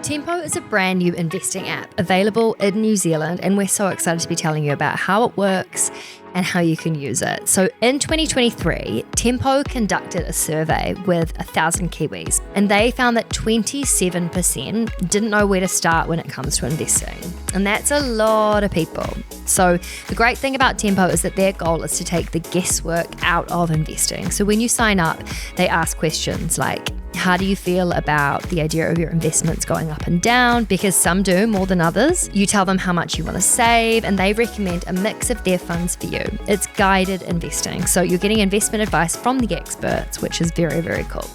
Tempo is a brand new investing app available in New Zealand, and we're so excited to be telling you about how it works and how you can use it. So in 2023, Tempo conducted a survey with 1,000 Kiwis, and they found that 27% didn't know where to start when it comes to investing. And that's a lot of people. So the great thing about Tempo is that their goal is to take the guesswork out of investing. So when you sign up, they ask questions like, how do you feel about the idea of your investments going up and down? Because some do more than others. You tell them how much you want to save, and they recommend a mix of their funds for you. It's guided investing. So you're getting investment advice from the experts, which is very, very cool.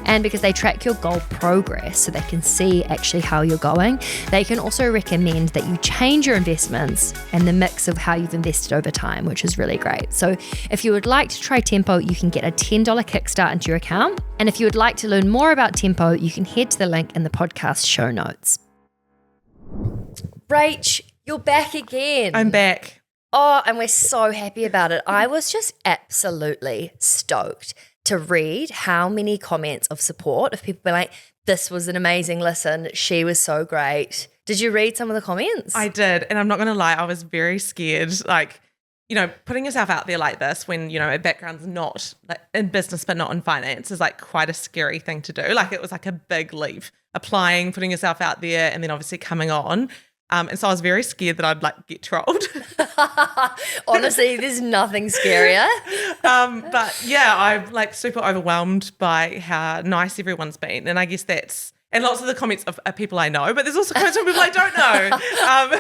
And because they track your goal progress so they can see actually how you're going, they can also recommend that you change your investments and the mix of how you've invested over time, which is really great. So if you would like to try Tempo, you can get a $10 kickstart into your account. And if you would like to learn more about Tempo, you can head to the link in the podcast show notes. Rach, you're back again. I'm back. Oh, and we're so happy about it. I was just absolutely stoked to read how many comments of support of people being like, this was an amazing listen. She was so great. Did you read some of the comments? I did. And I'm not going to lie, I was very scared. Like, putting yourself out there like this when, a background's not like in business but not in finance is like quite a scary thing to do. Like it was like a big leap, applying, putting yourself out there and then obviously coming on. And so I was very scared that I'd like get trolled. Honestly, there's nothing scarier. But yeah, I'm like super overwhelmed by how nice everyone's been. And I guess and lots of the comments are people I know, but there's also comments from people I don't know.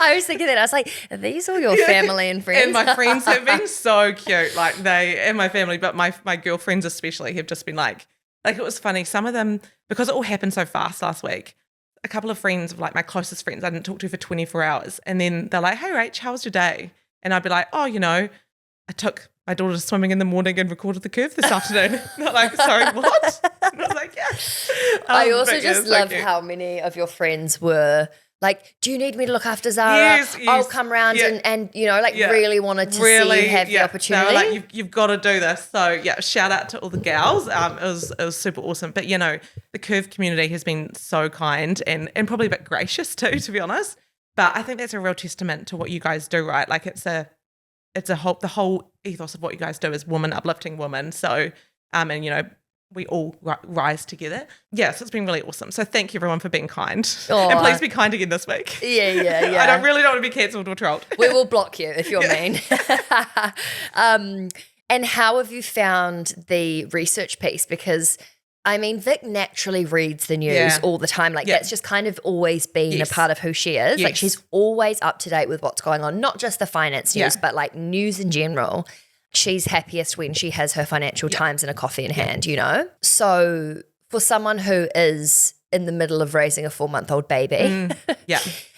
I was thinking that. I was like, are these all your family and friends? And my friends have been so cute, like they and my family, but my girlfriends especially have just been like it was funny. Some of them, because it all happened so fast last week, a couple of friends of like my closest friends I didn't talk to for 24 hours. And then they're like, hey, Rach, how was your day? And I'd be like, oh, I took my daughter swimming in the morning and recorded the curve this afternoon. And they're like, sorry, what? And I was like, yeah. I also just love how many of your friends were like, do you need me to look after Zara? Yes. I'll come round and really wanted to see you have the opportunity. They were like, you've got to do this. So yeah, shout out to all the gals. It was super awesome. But the Curve community has been so kind and probably a bit gracious too, to be honest. But I think that's a real testament to what you guys do, right? Like the whole ethos of what you guys do is woman uplifting women. So we all rise together. Yes, it's been really awesome. So thank you everyone for being kind. Oh, and please be kind again this week. Yeah. I don't want to be cancelled or trolled. We will block you if you're mean. And how have you found the research piece? Because Vic naturally reads the news all the time. That's just kind of always been a part of who she is. Yes. Like she's always up to date with what's going on, not just the finance news, but like news in general. She's happiest when she has her Financial Times and a coffee in hand, So for someone who is in the middle of raising a 4-month-old baby,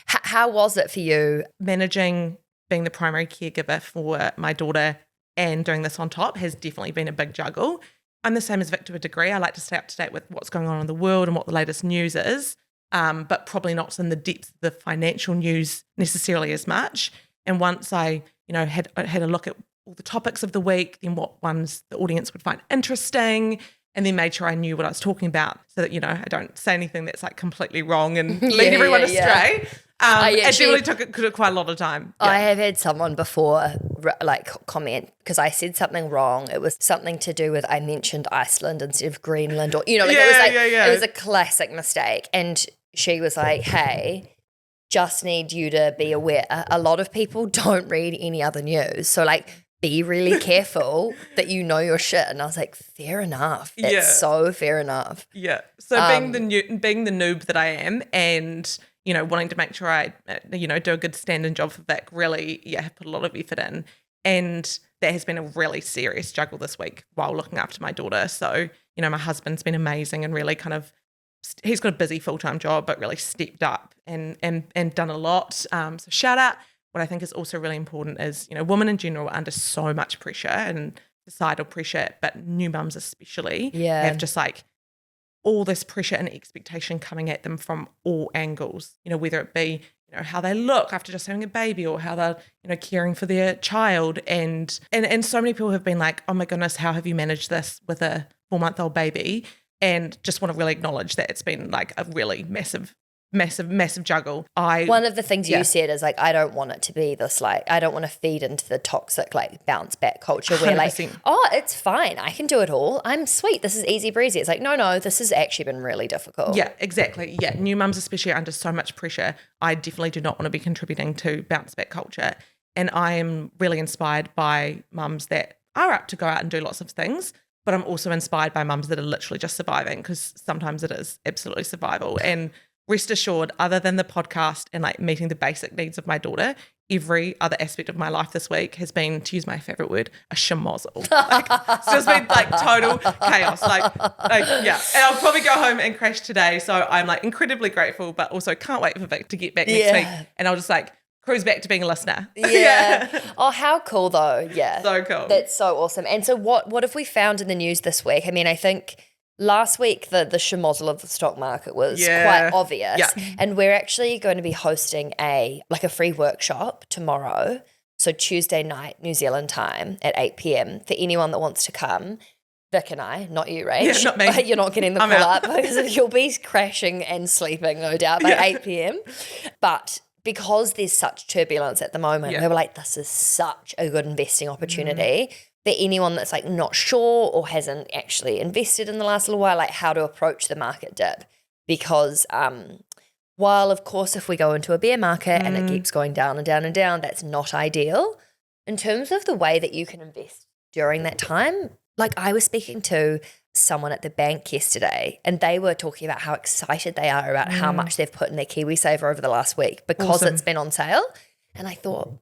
how was it for you? Managing being the primary caregiver for my daughter and doing this on top has definitely been a big juggle. I'm the same as Vic to a degree. I like to stay up to date with what's going on in the world and what the latest news is, but probably not in the depth of the financial news necessarily as much. And once I, had a look at all the topics of the week, then what ones the audience would find interesting, and then made sure I knew what I was talking about so that, I don't say anything that's like completely wrong and lead everyone astray. It really took quite a lot of time. Yeah. I have had someone before comment because I said something wrong. It was something to do with I mentioned Iceland instead of Greenland or, it was a classic mistake. And she was like, hey, just need you to be aware. A lot of people don't read any other news. So be really careful that you know your shit. And I was like, fair enough. It's so fair enough. Yeah. So being the noob that I am and, wanting to make sure I, do a good stand-in job for Vic, really, put a lot of effort in. And that has been a really serious juggle this week while looking after my daughter. So, my husband's been amazing and really kind of, he's got a busy full-time job, but really stepped up and done a lot. So shout out. What I think is also really important is, women in general are under so much pressure and societal pressure, but new mums especially have just all this pressure and expectation coming at them from all angles, whether it be, how they look after just having a baby or how they're, caring for their child. And so many people have been like, oh my goodness, how have you managed this with a 4-month-old baby? And just want to really acknowledge that it's been like a really massive massive juggle. One of the things you said is like, I don't want it to be this, like, I don't want to feed into the toxic like bounce back culture where 100%. like, oh, it's fine, I can do it all, I'm sweet, this is easy breezy. It's like, no, this has actually been really difficult. Yeah, exactly. Yeah, new mums especially are under so much pressure. I definitely do not want to be contributing to bounce back culture. And I am really inspired by mums that are up to go out and do lots of things, but I'm also inspired by mums that are literally just surviving, because sometimes it is absolutely survival. And rest assured, other than the podcast and like meeting the basic needs of my daughter, every other aspect of my life this week has been, to use my favourite word, a schmozzle. Like, it's just been like total chaos. Like, yeah. And I'll probably go home and crash today. So I'm like incredibly grateful, but also can't wait for Vic to get back next week. And I'll just like cruise back to being a listener. Yeah. Oh, how cool though. Yeah. So cool. That's so awesome. And so what have we found in the news this week? I mean, I think last week the schmozzle of the stock market was quite obvious. Yeah. And we're actually going to be hosting a free workshop tomorrow. So Tuesday night, New Zealand time at 8 p.m. for anyone that wants to come. Vic and I, not you, Rach. Yeah, not me. You're not getting the call up because you'll be crashing and sleeping, no doubt, by 8 p.m. But because there's such turbulence at the moment, we were like, this is such a good investing opportunity for anyone that's like not sure or hasn't actually invested in the last little while, like how to approach the market dip. Because while, of course, if we go into a bear market and it keeps going down and down and down, that's not ideal. In terms of the way that you can invest during that time, like I was speaking to someone at the bank yesterday and they were talking about how excited they are about how much they've put in their KiwiSaver over the last week because it's been on sale. And I thought,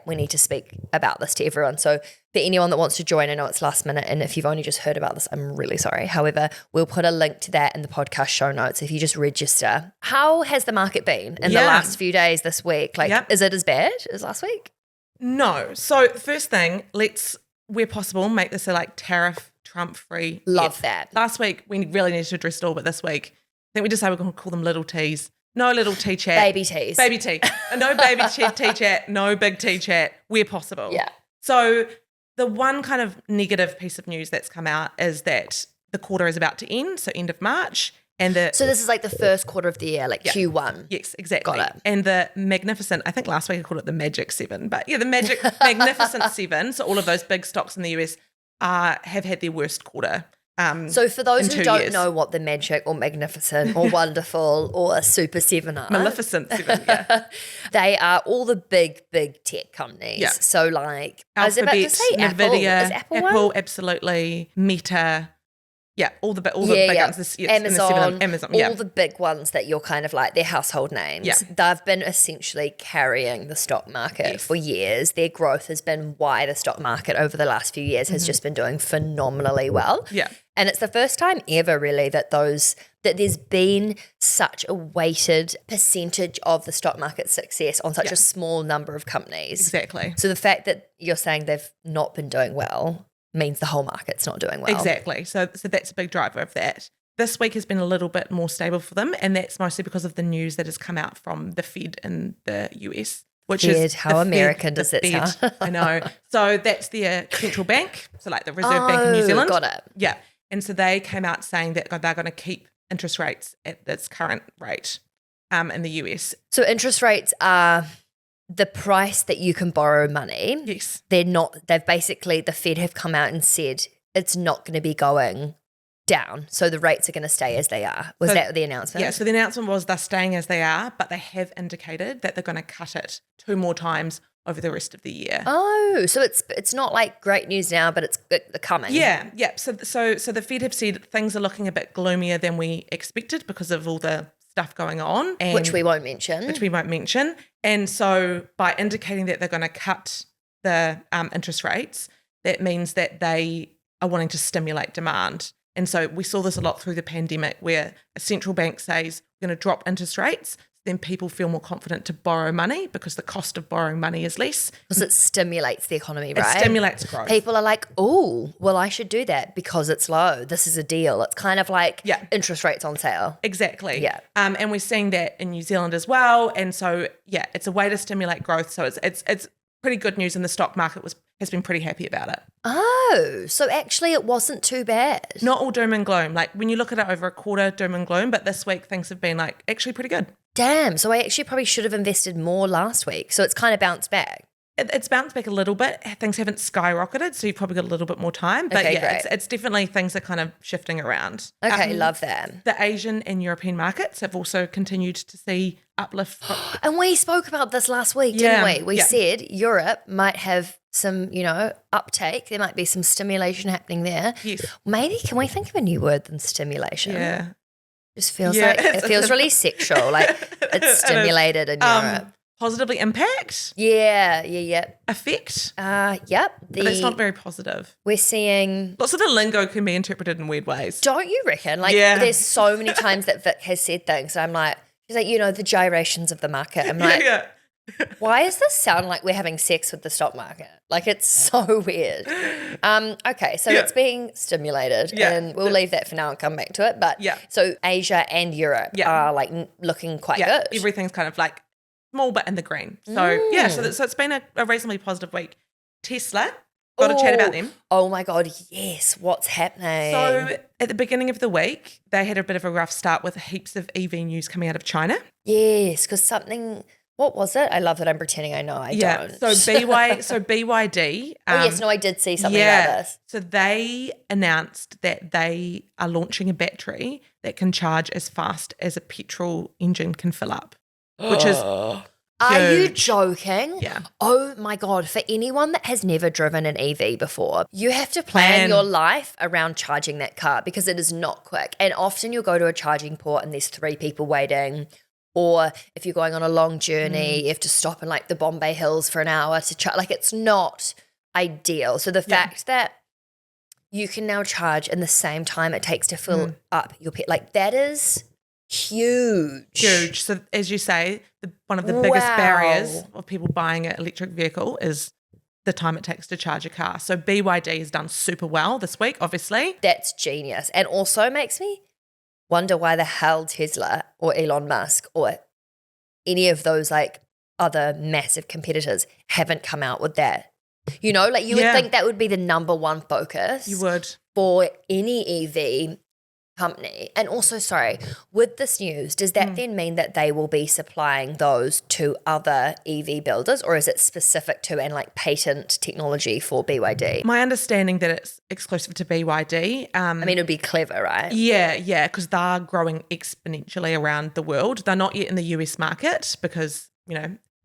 we need to speak about this to everyone. So for anyone that wants to join, I know it's last minute, and if you've only just heard about this, I'm really sorry. However, we'll put a link to that in the podcast show notes if you just register. How has the market been in the last few days this week? Like, is it as bad as last week? No. So first thing, let's, where possible, make this a like tariff Trump-free. Love that. Last week, we really needed to address it all, but this week, I think we decided we're going to call them little T's. No little tea chat. Baby teas. Baby tea. No baby tea chat, no big tea chat, where possible. Yeah. So the one kind of negative piece of news that's come out is that the quarter is about to end, so end of March. So this is like the first quarter of the year, like Q1. Yes, exactly. Got it. And the magnificent, I think last week I called it the Magic 7, but the Magnificent 7, so all of those big stocks in the US have had their worst quarter. So for those who don't years. know what the Magic or Magnificent or Wonderful or a Super 7 are. Maleficent 7, yeah. They are all the big tech companies. Yeah. So like, Alphabet, I was about to say Nvidia, Is Apple one? Absolutely, Meta. Yeah, all the big ones. Amazon, Amazon, all the big ones that you're kind of like, they're household names. Yeah. They've been essentially carrying the stock market for years. Their growth has been why the stock market over the last few years has just been doing phenomenally well. Yeah. And it's the first time ever really that there's been such a weighted percentage of the stock market success on such a small number of companies. Exactly. So the fact that you're saying they've not been doing well means the whole market's not doing well. Exactly. So that's a big driver of that. This week has been a little bit more stable for them, and that's mostly because of the news that has come out from the Fed in the US. Which is how American does it sound? I know. So that's their central bank, so like the Reserve Bank of New Zealand. Got it. Yeah. And so they came out saying that they're going to keep interest rates at its current rate in the US. So interest rates are the price that you can borrow money. Yes. They've basically, the Fed have come out and said it's not going to be going down. So the rates are going to stay as they are. Was that the announcement? Yeah. So the announcement was they're staying as they are, but they have indicated that they're going to cut it 2 more times over the rest of the year. Oh, so it's not like great news now, but it's coming. Yeah, yeah. So the Fed have said things are looking a bit gloomier than we expected because of all the stuff going on. Which we won't mention. And so by indicating that they're going to cut the interest rates, that means that they are wanting to stimulate demand. And so we saw this a lot through the pandemic where a central bank says we're going to drop interest rates, then people feel more confident to borrow money because the cost of borrowing money is less. Because it stimulates the economy, right? It stimulates growth. People are like, oh, well, I should do that because it's low. This is a deal. It's kind of like interest rates on sale. Exactly. Yeah. And we're seeing that in New Zealand as well. And so, it's a way to stimulate growth. So it's pretty good news. And the stock market was has been pretty happy about it. Oh, so actually it wasn't too bad. Not all doom and gloom. Like when you look at it over a quarter, doom and gloom, but this week things have been like actually pretty good. Damn. So I actually probably should have invested more last week. So it's kind of bounced back. It's bounced back a little bit. Things haven't skyrocketed, so you've probably got a little bit more time. But Okay, yeah, great. it's definitely things are kind of shifting around. Okay, love that. The Asian and European markets have also continued to see uplift. And we spoke about this last week, Yeah, didn't we? We said Europe might have some, uptake. There might be some stimulation happening there. Yes. Maybe can we think of a new word than stimulation? Yeah. Just feels Yeah, like it feels really sexual. Like it's stimulated in Europe. Positively impact, Yeah. affect, Yep. but it's not very positive. We're seeing. Lots of the lingo can be interpreted in weird ways. Don't you reckon? Like, Yeah. there's so many times that Vic has said things. And I'm like, she's like, the gyrations of the market. I'm like, Yeah. why does this sound like we're having sex with the stock market? Like, it's so weird. Okay, so Yeah. it's being stimulated, Yeah. and we'll leave that for now and come back to it. But Yeah. so Asia and Europe Yeah. are like looking quite Yeah, good. everything's kind of like small but in the green. So yeah, so it's been a reasonably positive week. Tesla, got to chat about them. Oh my God, yes. What's happening? So at the beginning of the week, they had a bit of a rough start with heaps of EV news coming out of China. Yes, because something. What was it? I love that I'm pretending I know. I don't. So BYD. Oh yes, no, I did see something about this. So they announced that they are launching a battery that can charge as fast as a petrol engine can fill up, which is Are you huge. joking? Yeah. Oh my God. For anyone that has never driven an EV before, you have to plan your life around charging that car because it is not quick. And often you'll go to a charging port and there's 3 people waiting. Or if you're going on a long journey, you have to stop in like the Bombay Hills for an hour to charge. Like it's not ideal. So the fact that you can now charge in the same time it takes to fill up your pet, like that is huge. Huge. So as you say, one of the biggest barriers of people buying an electric vehicle is the time it takes to charge a car. So BYD has done super well this week, obviously. That's genius. And also makes me wonder why the hell Tesla or Elon Musk or any of those like other massive competitors haven't come out with that. Like you would think that would be the number one focus. You would. For any EV company. And also, sorry, with this news, does that then mean that they will be supplying those to other EV builders, or is it specific to and like patent technology for BYD? My understanding that it's exclusive to BYD. I mean, it would be clever, right? Yeah, because they're growing exponentially around the world. They're not yet in the US market because,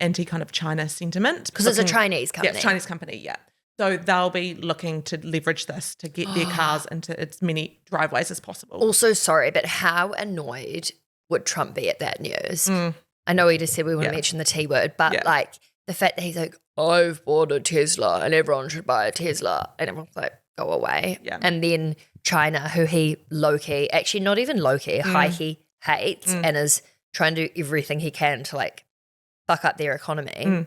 anti kind of China sentiment. Because it's a Chinese company. Yeah, it's a Chinese company, yeah. So they'll be looking to leverage this to get their cars into as many driveways as possible. Also, sorry, but how annoyed would Trump be at that news? I know he just said we wouldn't mention the T word, but like the fact that he's like, I've bought a Tesla and everyone should buy a Tesla. And everyone's like, go away. Yeah. And then China, who he low-key, actually not even low-key, high-key hates and is trying to do everything he can to like fuck up their economy.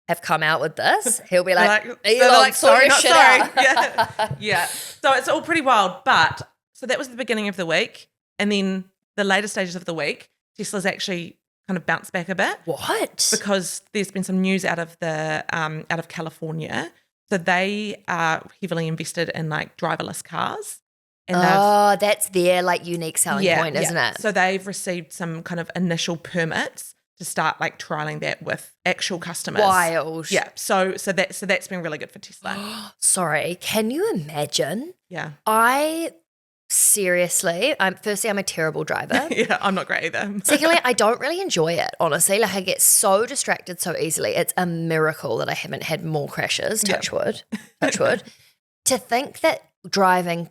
Have come out with this, he'll be like, Elon, sorry, not shit sorry. out. Yeah. So it's all pretty wild. But so that was the beginning of the week. And then the later stages of the week, Tesla's actually kind of bounced back a bit. What? Because there's been some news out of California. So they are heavily invested in like driverless cars. And that's their like unique selling point, isn't it? So they've received some kind of initial permits to start like trialing that with actual customers. Wild. Yeah. So that's been really good for Tesla. Sorry, can you imagine? Yeah. Seriously, firstly, I'm a terrible driver. Yeah, I'm not great either. Secondly, I don't really enjoy it, honestly. Like I get so distracted so easily. It's a miracle that I haven't had more crashes, touch wood. To think that driving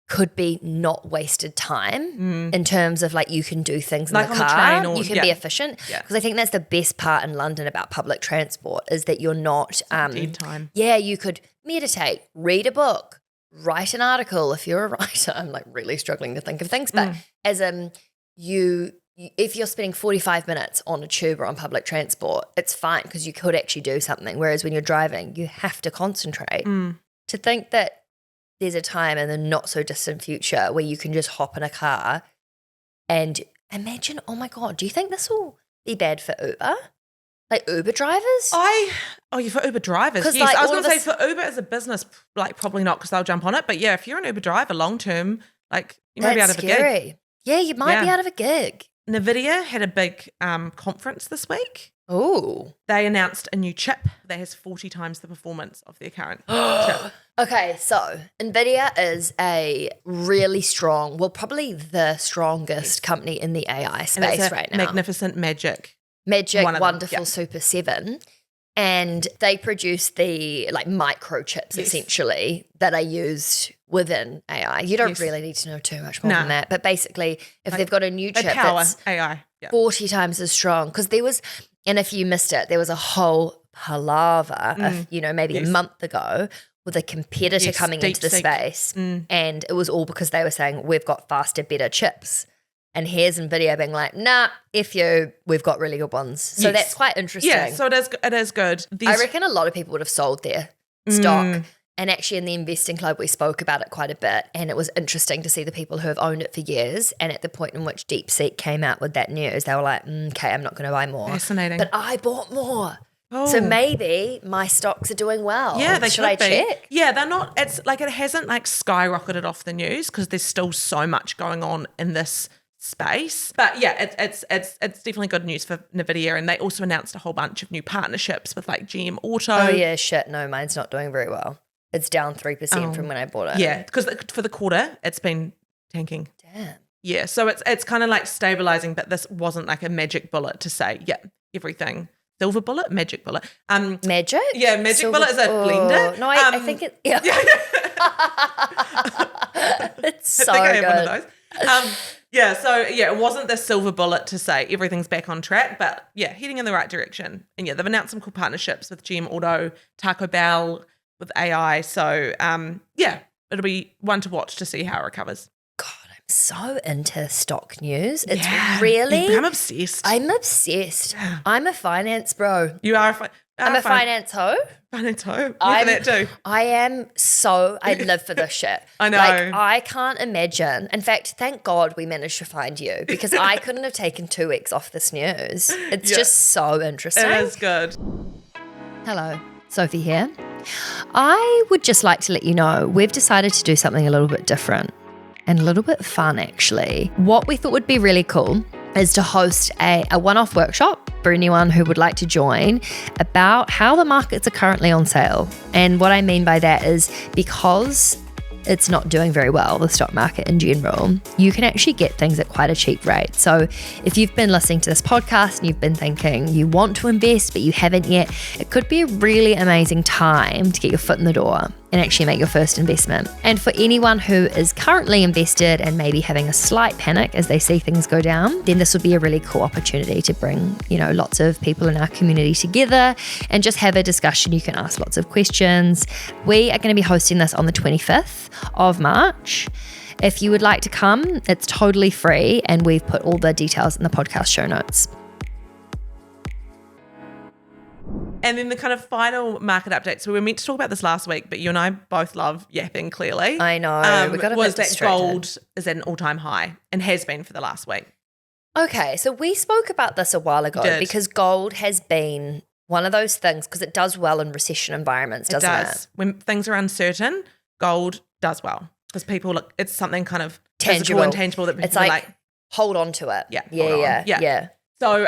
could be not wasted time in terms of like you can do things like in the on car, the train or, you can be efficient. Because I think that's the best part in London about public transport is that you're not dead time. Yeah, you could meditate, read a book, write an article if you're a writer. I'm like really struggling to think of things, but as if you're spending 45 minutes on a tube or on public transport, it's fine because you could actually do something. Whereas when you're driving, you have to concentrate. To think that there's a time in the not so distant future where you can just hop in a car and imagine, oh my God, do you think this will be bad for Uber? Like Uber drivers? You're for Uber drivers. 'Cause, Yes, like, I was all going to of say us- for Uber as a business, like probably not because they'll jump on it. But yeah, if you're an Uber driver long term, like you might be out That's of a gig. scary. Yeah, you might be Yeah. out of a gig. Nvidia had a big conference this week. Ooh. They announced a new chip that has 40 times the performance of their current chip. Okay, so Nvidia is a really strong, well, probably the strongest company in the AI And space it's a right now. magnificent Magic. Magic one of them, Wonderful yeah. Super 7. And they produce the like microchips Yes. essentially that are used within AI. You don't Yes. really need to know too much more No. than that. But basically, if they've got a new They chip power that's AI. Yeah. 40 times as strong, because there was, and if you missed it, there was a whole palaver, maybe Yes. a month ago with a competitor Yes, coming into the DeepSeek. space. And it was all because they were saying, we've got faster, better chips. And here's Nvidia being like, nah, we've got really good ones. So Yes. that's quite interesting. Yeah, so it is good. I reckon a lot of people would have sold their stock. And actually in the investing club, we spoke about it quite a bit. And it was interesting to see the people who have owned it for years. And at the point in which DeepSeek came out with that news, they were like, okay, I'm not going to buy more. Fascinating. But I bought more. Oh. So maybe my stocks are doing well. Yeah, they Should could I be. check? Yeah, they're not. It's like it hasn't like skyrocketed off the news because there's still so much going on in this space. But yeah, it's definitely good news for Nvidia, and they also announced a whole bunch of new partnerships with like GM Auto. Oh yeah, shit. No, mine's not doing very well. It's down 3% from when I bought it. Yeah, because for the quarter it's been tanking. Damn. Yeah, so it's kind of like stabilizing, but this wasn't like a magic bullet to say, yeah, everything. Silver bullet, magic bullet. Magic? Yeah, magic bullet is a blender. No, I think it. Yeah. It's so I think I good. have one of those. It wasn't the silver bullet to say everything's back on track, but yeah, heading in the right direction. And yeah, they've announced some cool partnerships with GM Auto, Taco Bell, with AI. So it'll be one to watch to see how it recovers. God, I'm so into stock news. It's Yeah, really. I'm obsessed. I'm obsessed. I'm a finance bro. You are I'm a finance hoe. finance hoe. Look at that too. I am so, I live for this shit. I know. Like, I can't imagine. In fact, thank God we managed to find you because I couldn't have taken 2 weeks off this news. It's just so interesting. It is good. Hello, Sophie here. I would just like to let you know we've decided to do something a little bit different and a little bit fun, actually. What we thought would be really cool is to host a one-off workshop for anyone who would like to join about how the markets are currently on sale. And what I mean by that is because it's not doing very well, the stock market in general, you can actually get things at quite a cheap rate. So if you've been listening to this podcast and you've been thinking you want to invest but you haven't yet, it could be a really amazing time to get your foot in the door and actually make your first investment. And for anyone who is currently invested and maybe having a slight panic as they see things go down, then this would be a really cool opportunity to bring, lots of people in our community together and just have a discussion. You can ask lots of questions. We are going to be hosting this on the 25th of March. If you would like to come, it's totally free and we've put all the details in the podcast show notes. And then the kind of final market update. So we were meant to talk about this last week, but you and I both love yapping clearly. I know. We got a was bit that distracted. gold is at an all-time high and has been for the last week. Okay, so we spoke about this a while ago because gold has been one of those things because it does well in recession environments, doesn't it? When things are uncertain, gold does well because people look. It's something kind of Tangible. physical and tangible that people It's are like hold on to it. Yeah, Yeah. So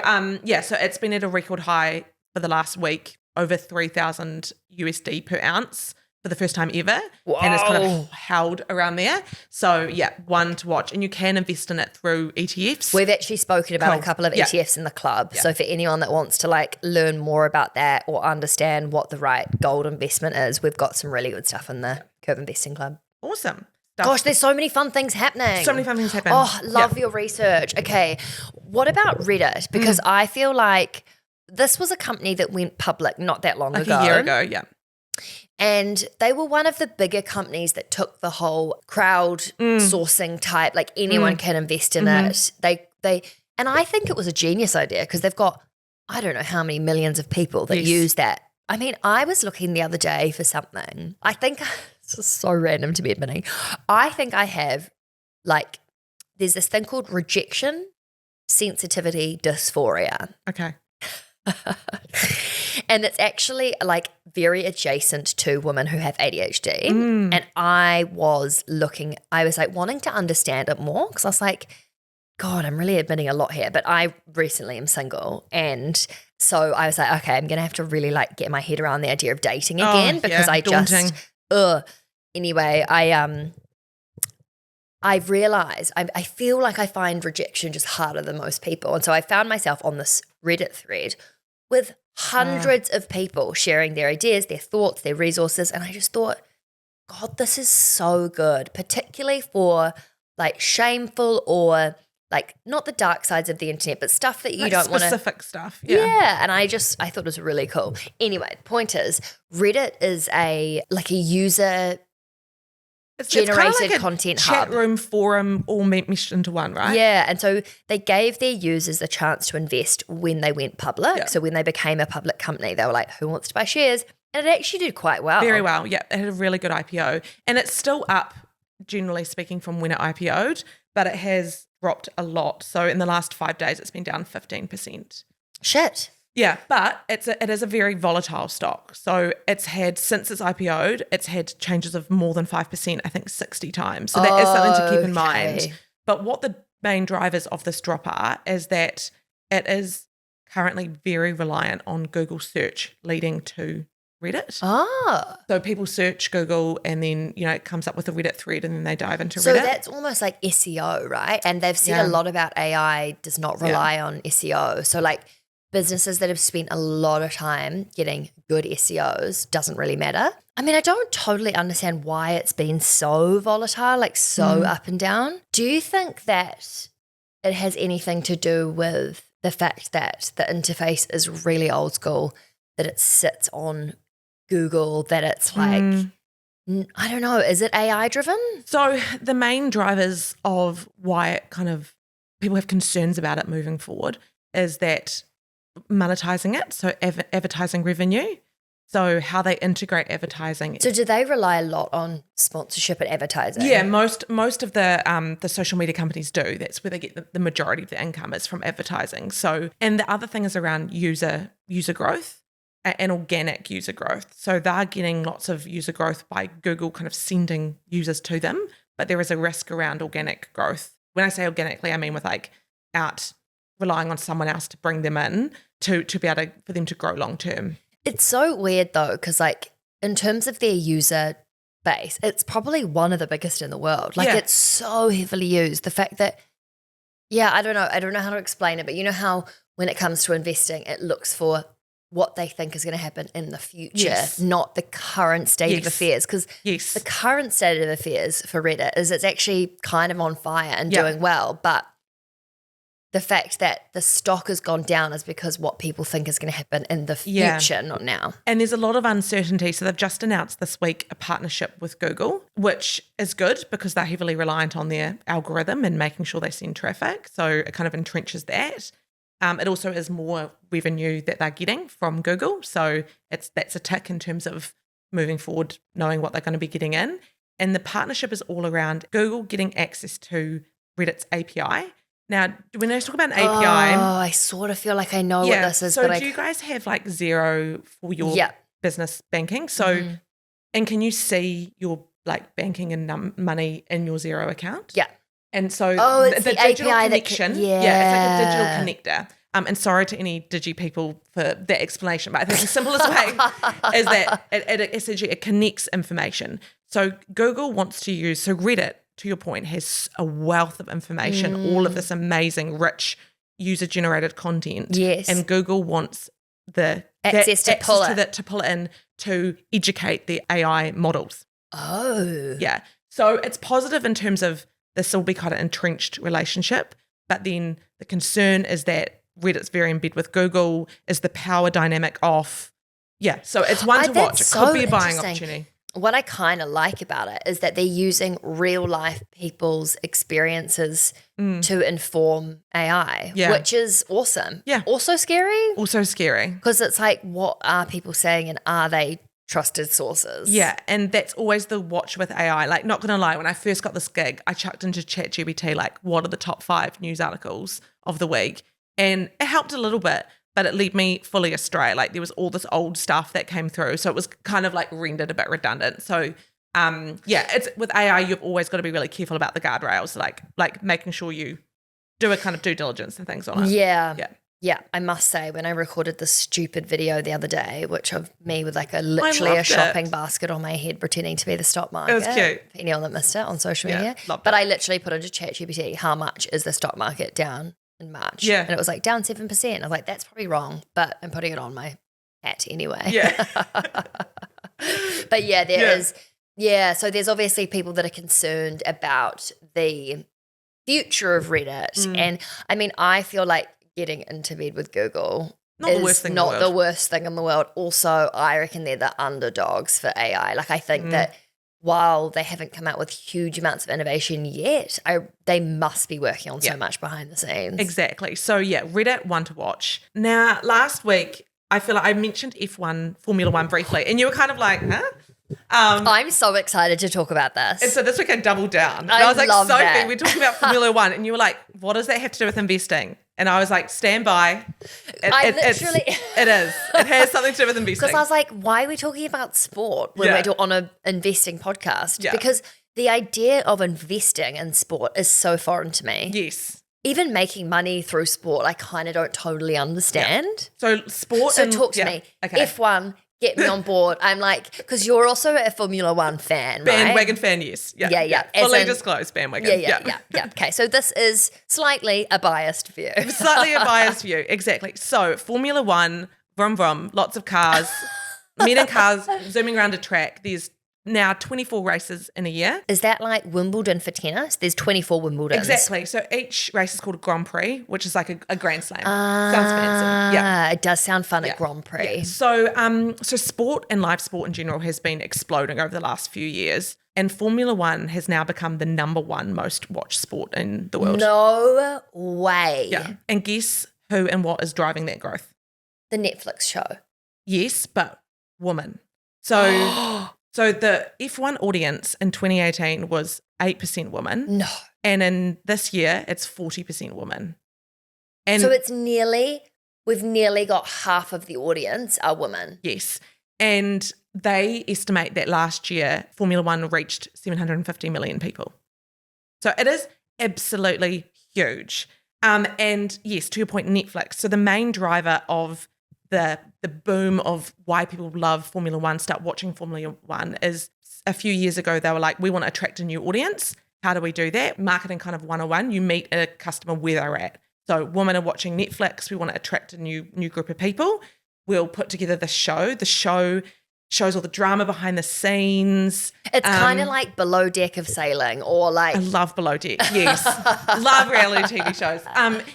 so it's been at a record high for the last week, over 3,000 USD per ounce for the first time ever. Whoa. And it's kind of held around there. So one to watch. And you can invest in it through ETFs. We've actually spoken about Cool. a couple of Yeah. ETFs in the club. Yeah. So for anyone that wants to learn more about that or understand what the right gold investment is, we've got some really good stuff in the Curve Investing Club. Awesome. Gosh, there's so many fun things happening. So many fun things happen. Oh, love your research. Okay, what about Reddit? Because I feel like this was a company that went public not that long ago. A year ago, yeah. And they were one of the bigger companies that took the whole crowd sourcing type, like anyone can invest in it. They and I think it was a genius idea because they've got, I don't know how many millions of people that use that. I mean, I was looking the other day for something. I think, this is so random to be admitting, I think I have there's this thing called rejection sensitivity dysphoria. Okay. And it's actually like very adjacent to women who have ADHD. And I was like wanting to understand it more because I was like, God, I'm really admitting a lot here, but I recently am single. And so I was like, okay, I'm going to have to really like get my head around the idea of dating again because I daunting. Anyway, I've realized I feel like I find rejection just harder than most people. And so I found myself on this Reddit thread with hundreds of people sharing their ideas, their thoughts, their resources. And I just thought, God, this is so good, particularly for like shameful or like not the dark sides of the internet, but stuff that you Like don't want to. specific stuff. Yeah. And I thought it was really cool. Anyway, the point is Reddit is a user It's kind of generated like a content chat hub. room, forum, all meshed into one, right? Yeah, and so they gave their users a chance to invest when they went public. Yeah. So when they became a public company, they were like, who wants to buy shares? And it actually did quite well. Very well. Yeah, it had a really good IPO. And it's still up, generally speaking, from when it IPO'd, but it has dropped a lot. So in the last 5 days, it's been down 15%. Shit. Yeah, but it is a very volatile stock. So since it's IPO'd, it's had changes of more than 5%, I think 60 times. So that is something to keep in mind. But what the main drivers of this drop are is that it is currently very reliant on Google search leading to Reddit. So people search Google and then, it comes up with a Reddit thread and then they dive into Reddit. So that's almost like SEO, right? And they've said a lot about AI does not rely on SEO. So like businesses that have spent a lot of time getting good SEOs doesn't really matter. I mean, I don't totally understand why it's been so volatile, like so up and down. Do you think that it has anything to do with the fact that the interface is really old school, that it sits on Google, that it's like, I don't know, is it AI driven? So the main drivers of why it kind of people have concerns about it moving forward is that monetizing it, so advertising revenue, so how they integrate advertising. So do they rely a lot on sponsorship and advertising? Yeah, most of the social media companies do. That's where they get the majority of the income is from advertising. So, and the other thing is around user growth and organic user growth. So they're getting lots of user growth by Google kind of sending users to them, but there is a risk around organic growth. When I say organically, I mean with like out relying on someone else to bring them in to be able to, for them to grow long term. It's so weird though, because like in terms of their user base, it's probably one of the biggest in the world. Like it's so heavily used. The fact that, I don't know how to explain it, but you know how when it comes to investing, it looks for what they think is going to happen in the future, not the current state of affairs. Because the current state of affairs for Reddit is it's actually kind of on fire and doing well, but the fact that the stock has gone down is because what people think is going to happen in the future, not now. And there's a lot of uncertainty. So they've just announced this week a partnership with Google, which is good because they're heavily reliant on their algorithm and making sure they send traffic. So it kind of entrenches that. It also is more revenue that they're getting from Google. So that's a tick in terms of moving forward, knowing what they're going to be getting in. And the partnership is all around Google getting access to Reddit's API. Now, when I talk about an API... I sort of feel like I know what this is. So do you guys have like Xero for your business banking? So, and can you see your like banking and money in your Xero account? Yeah. And so it's the digital API connection. It's like a digital connector. And sorry to any digi people for that explanation, but I think the simplest way is that it essentially it connects information. So Google wants to use, so Reddit, to your point, has a wealth of information, all of this amazing, rich, user-generated content. Yes. And Google wants the access to pull it in to educate the AI models. Oh. Yeah. So it's positive in terms of this will be kind of entrenched relationship, but then the concern is that Reddit's very in bed with Google. Is the power dynamic off? Yeah. So it's one to watch. It could be a buying opportunity. What I kind of like about it is that they're using real life people's experiences to inform AI, which is awesome. Yeah. Also scary. Because it's like, what are people saying and are they trusted sources? Yeah. And that's always the watch with AI. Like, not going to lie, when I first got this gig, I chucked into ChatGPT, like, what are the top 5 news articles of the week? And it helped a little bit. but it led me fully astray. Like there was all this old stuff that came through. So it was kind of like rendered a bit redundant. So it's with AI, you've always got to be really careful about the guardrails, like making sure you do a kind of due diligence and things on it. Yeah, I must say, when I recorded this stupid video the other day, which of me with like literally a shopping basket on my head pretending to be the stock market. It was cute. For anyone that missed it on social media. Loved But it. I literally put into ChatGPT, how much is the stock market down in March? Yeah. And it was like down 7%. I was like, that's probably wrong, but I'm putting it on my hat anyway. Yeah. But yeah, so there's obviously people that are concerned about the future of Reddit. And I mean, I feel like getting into bed with Google Not the worst thing in the world. the worst thing in the world. Also, I reckon they're the underdogs for AI. Like I think that while they haven't come out with huge amounts of innovation yet, they must be working on so much behind the scenes. Exactly. So yeah, Reddit, one to watch. Now, last week, I feel like I mentioned F1, Formula One briefly, and you were kind of like, huh? I'm so excited to talk about this. And so this week I doubled down. And I was like, love Sophie, that. we're talking about Formula One. And you were like, what does that have to do with investing? And I was like, stand by. I literally... It is. It has something to do with investing. Because I was like, why are we talking about sport when we're on an investing podcast? Yeah. Because the idea of investing in sport is so foreign to me. Yes. Even making money through sport, I kind of don't totally understand. So sport So and... talk to me. Okay. F1, get me on board. I'm like, because you're also a Formula One fan, right? Bandwagon fan, yes. Yeah. As Fully in- disclosed bandwagon. Yeah. Okay, so this is slightly a biased view. Slightly a biased view, exactly. So Formula One, vroom vroom, lots of cars, men in cars zooming around a track. There's now 24 races in a year. Is that like Wimbledon for tennis? There's 24 Wimbledons. Exactly. So each race is called a Grand Prix, which is like a Grand Slam. Sounds fancy. Yeah. It does sound fun at Grand Prix. Yeah. So sport and live sport in general has been exploding over the last few years. And Formula One has now become the number one most watched sport in the world. No way. Yeah. And guess who and what is driving that growth? The Netflix show. Yes, but women. So so the F1 audience in 2018 was 8% women. No. And in this year, it's 40% women. And So we've nearly got half of the audience are women. yes. And they estimate that last year, Formula One reached 750 million people. So it is absolutely huge. And yes, to your point, Netflix. So the main driver of the boom of why people love Formula One, start watching Formula One, is a few years ago they were like, we want to attract a new audience. How do we do that? Marketing kind of 101. You meet a customer where they're at. So women are watching Netflix. We want to attract a new group of people. We'll put together the show. The show shows all the drama behind the scenes. It's kind of like Below Deck of Sailing, or like I love Below Deck, yes. Love reality TV shows.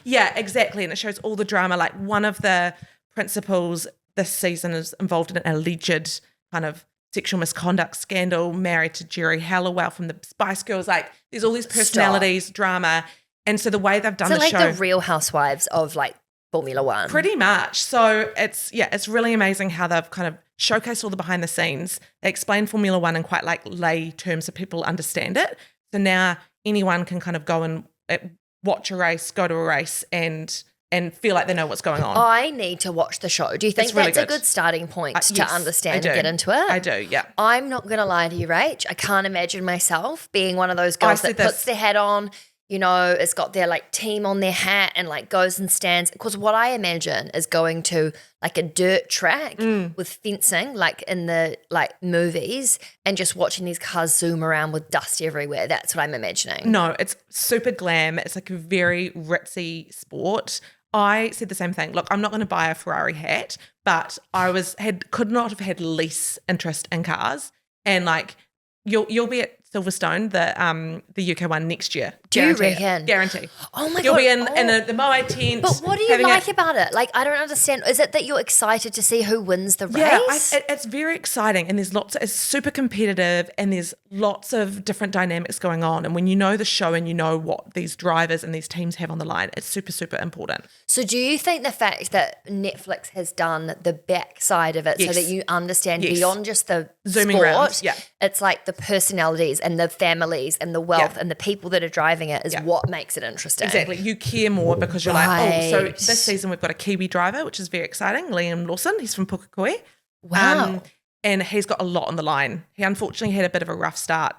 Yeah, exactly. And it shows all the drama. Like one of the principals this season is involved in an alleged kind of sexual misconduct scandal, married to Jerry Halliwell from the Spice Girls. Like there's all these personalities, drama. And so the way they've done so the like show. the Real Housewives of like Formula One. Pretty much. So it's really amazing how they've kind of showcased all the behind the scenes. They explain Formula One in quite like lay terms so people understand it. So now anyone can kind of go and watch a race, go to a race and feel like they know what's going on. I need to watch the show. Do you think It's really that's a good. good starting point to Yes, understand I and do. get into it? I do, yeah. I'm not going to lie to you, Rach. I can't imagine myself being one of those girls that said this. puts their hat on, you know, it's got their like team on their hat and like goes and stands. Because what I imagine is going to like a dirt track with fencing, like in the like movies, and just watching these cars zoom around with dust everywhere. That's what I'm imagining. No, it's super glam. It's like a very ritzy sport. I said the same thing. Look, I'm not going to buy a Ferrari hat, but could not have had less interest in cars. And like you'll be at Silverstone, the UK one next year. Do you Guarantee it. reckon? Guarantee. Oh my You'll God. be in Oh. the Moai tent. But what do you having like about it? Like, I don't understand. Is it that you're excited to see who wins the Yeah, race? it's very exciting, and it's super competitive, and there's lots of different dynamics going on. And when you know the show and you know what these drivers and these teams have on the line, it's super, super important. So do you think the fact that Netflix has done the backside of it so Yes. that you understand Yes. beyond just the Zooming sport, around, yeah. it's like the personalities and the families and the wealth Yeah. and the people that are driving driving it is what makes it interesting. Exactly. You care more because you're like, oh, so this season we've got a Kiwi driver, which is very exciting, Liam Lawson. He's from Pukekohe. Wow. And he's got a lot on the line. He unfortunately had a bit of a rough start.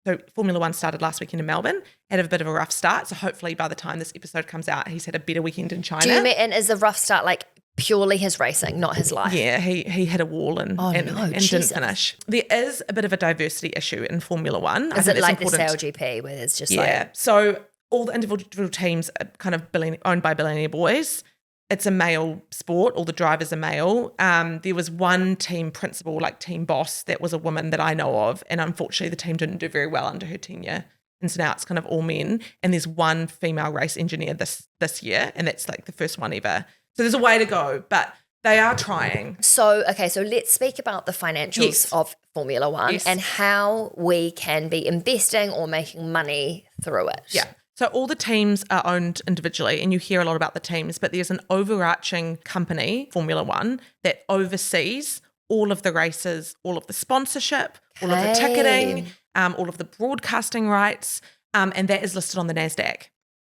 So Formula One started last weekend in Melbourne, had a bit of a rough start. So hopefully by the time this episode comes out, he's had a better weekend in China. Do you mean, and is the rough start like purely his racing, not his life? Yeah, he hit a wall and didn't finish. There is a bit of a diversity issue in Formula One. Is it like the SailGP where it's just So all the individual teams are kind of owned by billionaire boys. It's a male sport. All the drivers are male. There was one team principal, like team boss, that was a woman that I know of. And unfortunately, the team didn't do very well under her tenure. And so now it's kind of all men. And there's one female race engineer this year. And that's like the first one ever. So there's a way to go, but they are trying. So let's speak about the financials of Formula One and how we can be investing or making money through it. Yeah. So all the teams are owned individually, and you hear a lot about the teams, but there's an overarching company, Formula One, that oversees all of the races, all of the sponsorship, all of the ticketing, all of the broadcasting rights, and that is listed on the NASDAQ.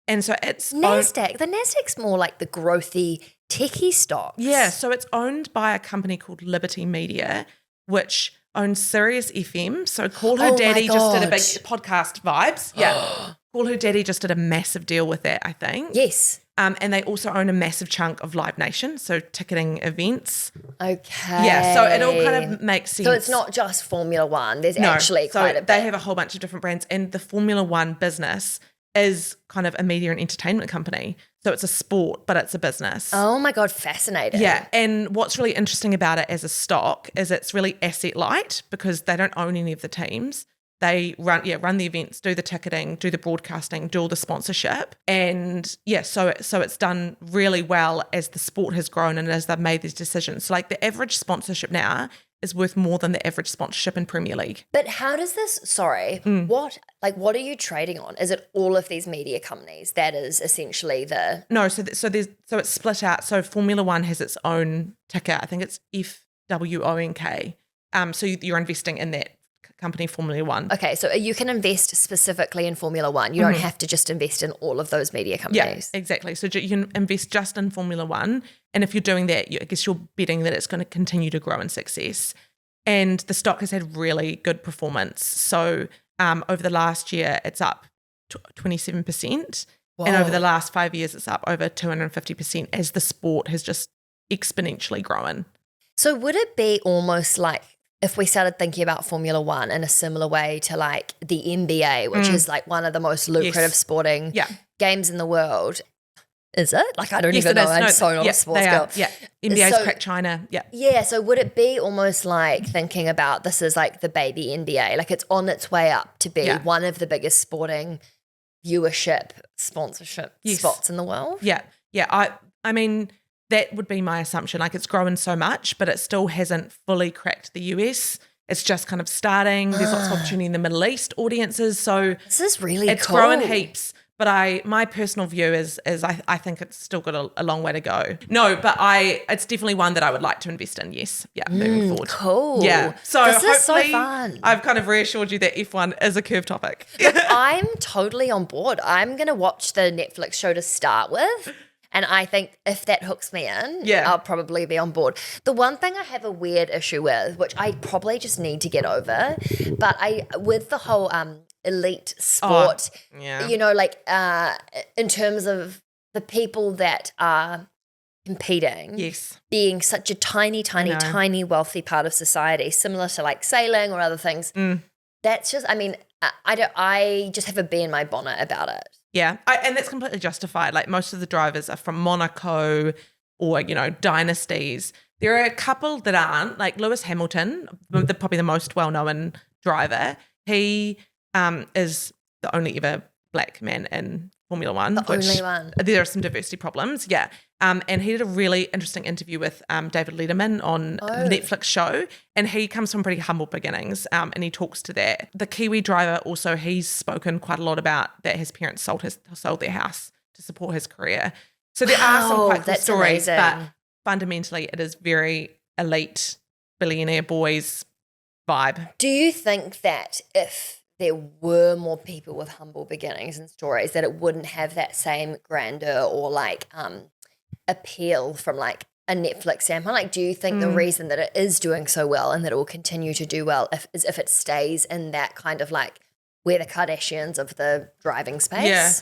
And so it's NASDAQ. The NASDAQ's more like the growthy techie stocks. Yeah, so it's owned by a company called Liberty Media, which owns Sirius FM. So Call Her Daddy just did a big podcast vibes. Yeah. Call Her Daddy just did a massive deal with that, I think. Yes. And they also own a massive chunk of Live Nation, so ticketing events. Okay. Yeah, so it all kind of makes sense. So it's not just Formula One. There's actually quite a bit. They have a whole bunch of different brands, and the Formula One business is kind of a media and entertainment company. So it's a sport, but it's a business. Oh my God, fascinating. Yeah, and what's really interesting about it as a stock is it's really asset light because they don't own any of the teams. They run the events, do the ticketing, do the broadcasting, do all the sponsorship. And so it's done really well as the sport has grown and as they've made these decisions. So like the average sponsorship now is worth more than the average sponsorship in Premier League. But how does this, what are you trading on? Is it all of these media companies that is essentially the... No, so it's split out. So Formula One has its own ticker. I think it's FWONK. So you're investing in that company, Formula One. Okay, so you can invest specifically in Formula One. You don't have to just invest in all of those media companies. Yeah, exactly. So you can invest just in Formula One. And if you're doing that, I guess you're betting that it's going to continue to grow in success. And the stock has had really good performance. So over the last year, it's up 27%. Whoa. And over the last 5 years, it's up over 250% as the sport has just exponentially grown. So would it be almost like if we started thinking about Formula One in a similar way to like the NBA, which is like one of the most lucrative sporting games in the world? Is it? Like, I don't even know. I'm so not a sports girl. Yeah. NBA's cracked China. Yeah. Yeah. So would it be almost like thinking about this as like the baby NBA? Like it's on its way up to be one of the biggest sporting viewership sponsorship spots in the world? Yeah. Yeah. I mean, that would be my assumption. Like it's grown so much, but it still hasn't fully cracked the US. It's just kind of starting. There's lots of opportunity in the Middle East audiences. So this is really it's growing heaps. But my personal view is I think it's still got a long way to go. No, but it's definitely one that I would like to invest in. Yes. Yeah. Moving forward. Cool. Yeah. So this hopefully is so fun. I've kind of reassured you that F1 is a curve topic. Look, I'm totally on board. I'm going to watch the Netflix show to start with. And I think if that hooks me in, I'll probably be on board. The one thing I have a weird issue with, which I probably just need to get over, but with the whole elite sport, you know, like in terms of the people that are competing, being such a tiny wealthy part of society, similar to like sailing or other things, that's just, I mean, I just have a bee in my bonnet about it. Yeah, and that's completely justified. Like most of the drivers are from Monaco or, you know, dynasties. There are a couple that aren't, like Lewis Hamilton, probably the most well-known driver. He is the only ever black man in Formula One. Only one. There are some diversity problems, and he did a really interesting interview with David Letterman on the Netflix show, and he comes from pretty humble beginnings, and he talks to that. The Kiwi driver also, he's spoken quite a lot about that his parents sold their house to support his career. So there are some quite cool stories, but fundamentally it is very elite billionaire boys vibe. Do you think that if there were more people with humble beginnings and stories, that it wouldn't have that same grandeur or like appeal from like a Netflix standpoint. Like, do you think the reason that it is doing so well and that it will continue to do well is if it stays in that kind of like we're the Kardashians of the driving space? Yeah.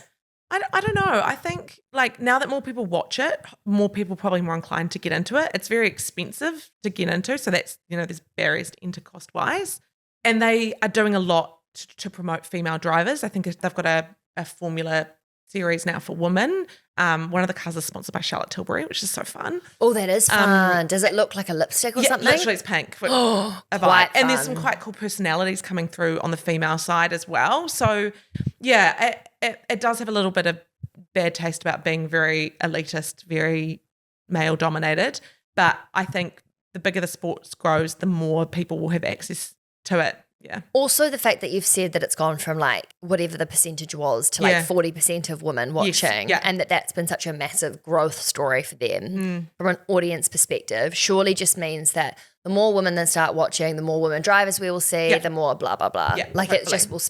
I don't know. I think like now that more people watch it, more people probably more inclined to get into it. It's very expensive to get into. So that's, there's barriers to enter cost-wise. And they are doing a lot to promote female drivers. I think they've got a Formula series now for women. One of the cars is sponsored by Charlotte Tilbury, which is so fun. Oh, that is fun. Does it look like a lipstick or something? Literally it's pink. Oh, and there's some quite cool personalities coming through on the female side as well. So, yeah, it does have a little bit of bad taste about being very elitist, very male-dominated. But I think the bigger the sports grows, the more people will have access to it. Yeah. Also, the fact that you've said that it's gone from like whatever the percentage was to like 40% of women watching, and that's been such a massive growth story for them from an audience perspective, surely just means that the more women that start watching, the more women drivers we will see, the more blah, blah, blah. Yeah, like it just will.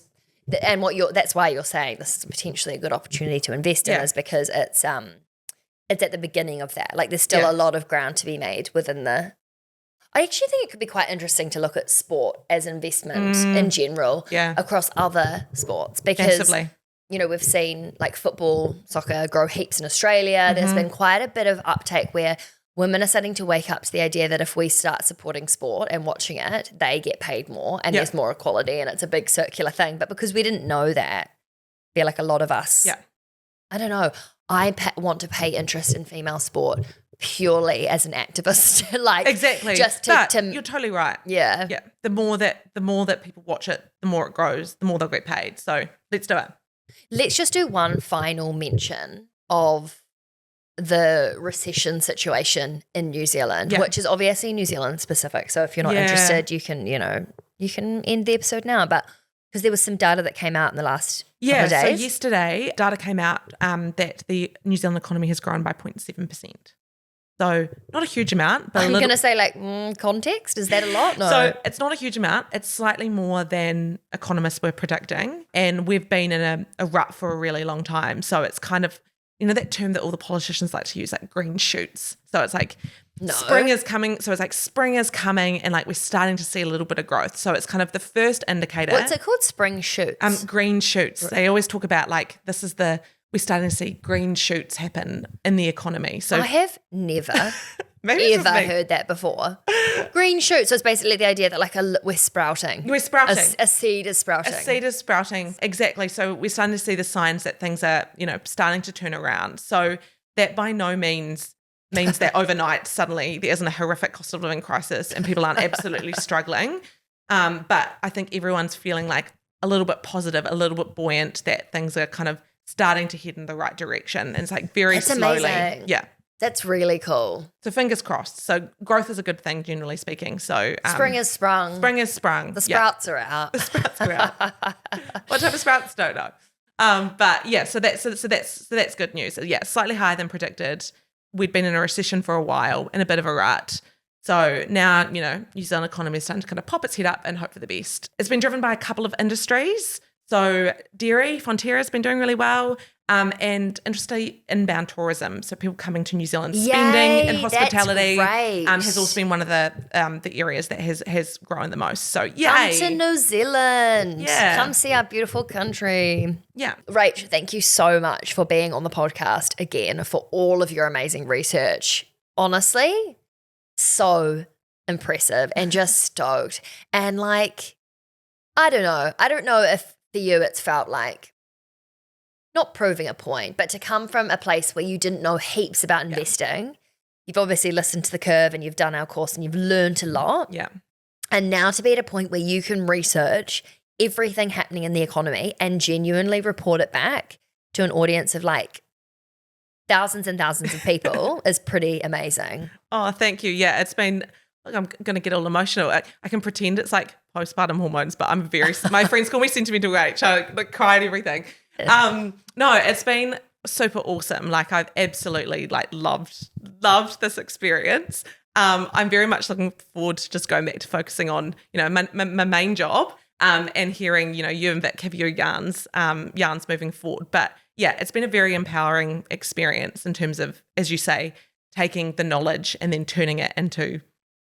And that's why you're saying this is potentially a good opportunity to invest in, is because it's at the beginning of that. Like there's still a lot of ground to be made within the. I actually think it could be quite interesting to look at sport as investment in general across other sports, because Massively. We've seen like football, soccer grow heaps in Australia. There's been quite a bit of uptake where women are starting to wake up to the idea that if we start supporting sport and watching it, they get paid more and there's more equality, and it's a big circular thing. But because we didn't know that, I feel like a lot of us, I don't know, I want to pay interest in female sport purely as an activist, like exactly. Just to you're totally right. Yeah. The more that people watch it, the more it grows, the more they'll get paid. So let's do it. Let's just do one final mention of the recession situation in New Zealand, which is obviously New Zealand specific. So if you're not interested, you can end the episode now. But because there was some data that came out in the last couple of days. So yesterday data came out that the New Zealand economy has grown by 0.7%. So not a huge amount. But I'm going to say like context. Is that a lot? No. So it's not a huge amount. It's slightly more than economists were predicting. And we've been in a rut for a really long time. So it's kind of, that term that all the politicians like to use, like green shoots. So it's like spring is coming. So it's like spring is coming and like we're starting to see a little bit of growth. So it's kind of the first indicator. What's it called? Spring shoots? Green shoots. They always talk about like we're starting to see green shoots happen in the economy. So I have never ever heard that before. Green shoots. So it's basically the idea that like we're sprouting. We're sprouting. A seed is sprouting. A seed is sprouting. Exactly. So we're starting to see the signs that things are, starting to turn around. So that by no means that overnight suddenly there isn't a horrific cost of living crisis and people aren't absolutely struggling. But I think everyone's feeling like a little bit positive, a little bit buoyant that things are kind of starting to head in the right direction. And it's like very slowly. Amazing. Yeah. That's really cool. So fingers crossed. So growth is a good thing, generally speaking. So spring is sprung. Spring is sprung. The sprouts are out. The sprouts are out. What type of sprouts? Don't know. But yeah, so that's good news. So yeah, slightly higher than predicted. We'd been in a recession for a while, in a bit of a rut. So now, New Zealand economy is starting to kind of pop its head up and hope for the best. It's been driven by a couple of industries. So dairy, Fonterra has been doing really well, and interestingly, inbound tourism. So people coming to New Zealand, spending in hospitality, has also been one of the areas that has grown the most. So yay. Come to New Zealand. Yeah. Come see our beautiful country. Yeah. Rach, thank you so much for being on the podcast again, for all of your amazing research. Honestly, so impressive and just stoked. And like, I don't know if for you it's felt like not proving a point, but to come from a place where you didn't know heaps about investing. You've obviously listened to the curve and you've done our course and you've learned a lot. Yeah. And now to be at a point where you can research everything happening in the economy and genuinely report it back to an audience of like thousands and thousands of people is pretty amazing. Oh, thank you. Yeah, it's been, look, I'm going to get all emotional. I can pretend it's like postpartum hormones, but my friends call me sentimental Rach. I like cry and everything. No, it's been super awesome. Like I've absolutely like loved this experience. I'm very much looking forward to just going back to focusing on, my main job. and hearing, you and Vic have your yarns moving forward. But yeah, it's been a very empowering experience in terms of, as you say, taking the knowledge and then turning it into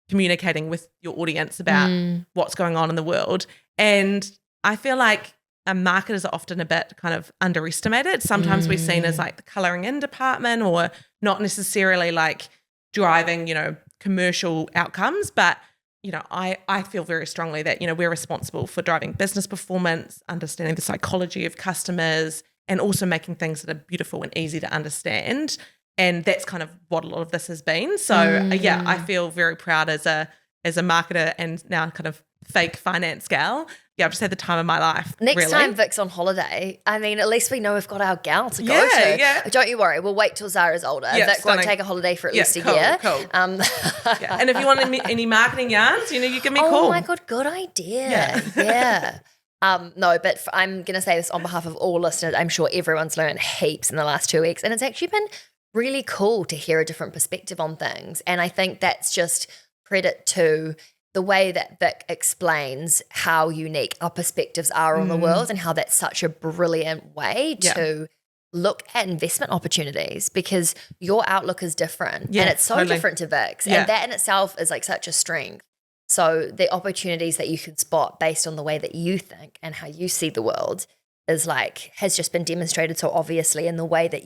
communicating with your audience about what's going on in the world. And I feel like marketers are often a bit kind of underestimated. Sometimes we're seen as like the colouring in department or not necessarily like driving, commercial outcomes. But, I feel very strongly that, we're responsible for driving business performance, understanding the psychology of customers, and also making things that are beautiful and easy to understand. And that's kind of what a lot of this has been. So I feel very proud as a marketer and now kind of fake finance gal. Yeah, I've just had the time of my life. Next time Vic's on holiday, I mean, at least we know we've got our gal to go to. Yeah. Don't you worry. We'll wait till Zara's older. Yeah, Vic won't take a holiday for at least a year. Cool. Yeah. And if you want any marketing yarns, you give me a call. Oh my God, good idea. Yeah. No, but I'm going to say this on behalf of all listeners. I'm sure everyone's learned heaps in the last 2 weeks. And it's actually been really cool to hear a different perspective on things. And I think that's just credit to the way that Vic explains how unique our perspectives are on the world and how that's such a brilliant way to look at investment opportunities, because your outlook is different and it's so different to Vic's. And that in itself is like such a strength. So the opportunities that you can spot based on the way that you think and how you see the world has just been demonstrated so obviously in the way that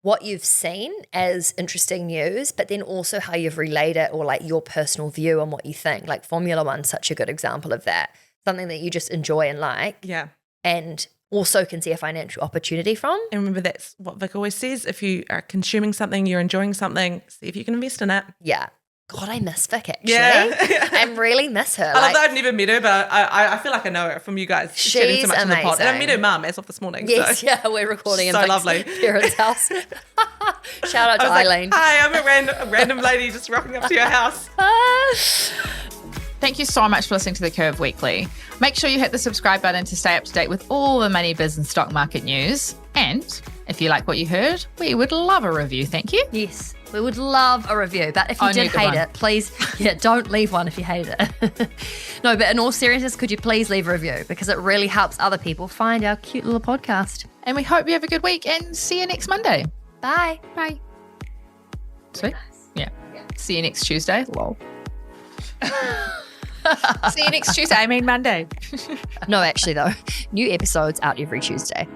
what you've seen as interesting news, but then also how you've relayed it, or like your personal view on what you think. Like Formula One's such a good example of that. Something that you just enjoy and like. Yeah. And also can see a financial opportunity from. And remember, that's what Vic always says. If you are consuming something, you're enjoying something, see if you can invest in it. Yeah. God, I miss Vic actually. Yeah. I really miss her. I love that I've never met her, but I feel like I know her from you guys chatting so much amazing. On the pod. And I met her mum as of this morning. Yes, so. We're recording in so Vic's lovely. parents' house. Shout out to Eileen. Like, hi, I'm a random lady just rocking up to your house. Thank you so much for listening to The Curve Weekly. Make sure you hit the subscribe button to stay up to date with all the money, biz and stock market news. And if you like what you heard, we would love a review, thank you. Yes, we would love a review. But if you did hate it, please, don't leave one if you hate it. No, but in all seriousness, could you please leave a review? Because it really helps other people find our cute little podcast. And we hope you have a good week and see you next Monday. Bye. Bye. Sweet. Nice. Yeah. See you next Tuesday. Lol. See you next Tuesday. I mean Monday. No, actually though, new episodes out every Tuesday.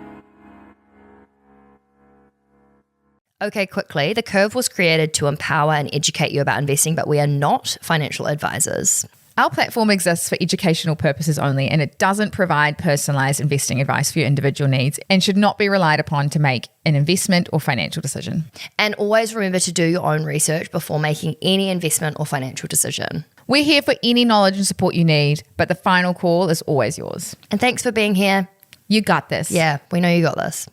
Okay, quickly, The Curve was created to empower and educate you about investing, but we are not financial advisors. Our platform exists for educational purposes only, and it doesn't provide personalised investing advice for your individual needs and should not be relied upon to make an investment or financial decision. And always remember to do your own research before making any investment or financial decision. We're here for any knowledge and support you need, but the final call is always yours. And thanks for being here. You got this. Yeah, we know you got this.